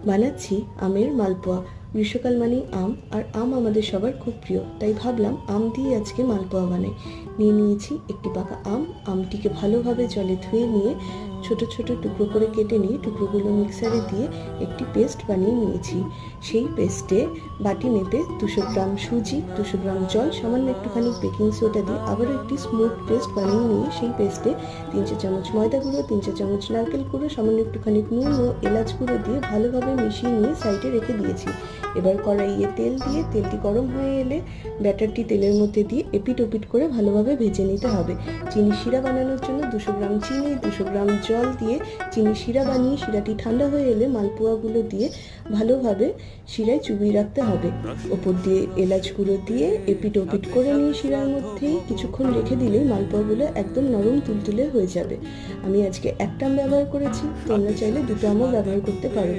বানাচ্ছি আমের মালপোয়া। গ্রীষ্মকাল মানেই আম, আর আম আমাদের সবার খুব প্রিয়, তাই ভাবলাম আম দিয়ে আজকে মালপোয়া বানাই। নিয়ে নিয়েছি একটি পাকা আম। আমটিকে ভালোভাবে জলে ধুয়ে নিয়ে ছোট ছোট টুকরো করে কেটে নিয়ে টুকরোগুলো মিক্সারে দিয়ে একটি পেস্ট বানিয়ে নিয়েছি। সেই পেস্টে বাটি মেপে 200 গ্রাম সুজি, 200 গ্রাম জল, সামান্য একটুখানি বেকিং সোডা দিয়ে আবারও একটি স্মুথ পেস্ট বানিয়ে নিয়ে সেই পেস্টে 3 চা চামচ ময়দা গুঁড়ো, 3 চা চামচ নারকেল গুঁড়ো, সামান্য একটুখানি নুন ও এলাচ গুঁড়ো দিয়ে ভালোভাবে মিশিয়ে নিয়ে সাইডে রেখে দিয়েছি। এবার কড়াইয়ে তেল দিয়ে তেলটি গরম হয়ে এলে ব্যাটারটি তেলের মধ্যে দিয়ে এপিট ওপিট করে ভালোভাবে ভেজে নিতে হবে। চিনি শিরা বানানোর জন্য 200 গ্রাম চিনি, 200 গ্রাম জল দিয়ে চিনি শিরা বানিয়ে শিরাটি ঠান্ডা হয়ে এলে মালপোয়াগুলো দিয়ে ভালোভাবে শিরায় চুবিয়ে রাখতে হবে। ওপর দিয়ে এলাচ গুঁড়ো দিয়ে এপিট ওপিট করে নিয়ে শিরার মধ্যেই কিছুক্ষণ রেখে দিলেই মালপোয়াগুলো একদম নরম তুলতুলে হয়ে যাবে। আমি আজকে একটা আম ব্যবহার করেছি, তোমরা চাইলে 2টো আমও ব্যবহার করতে পারো।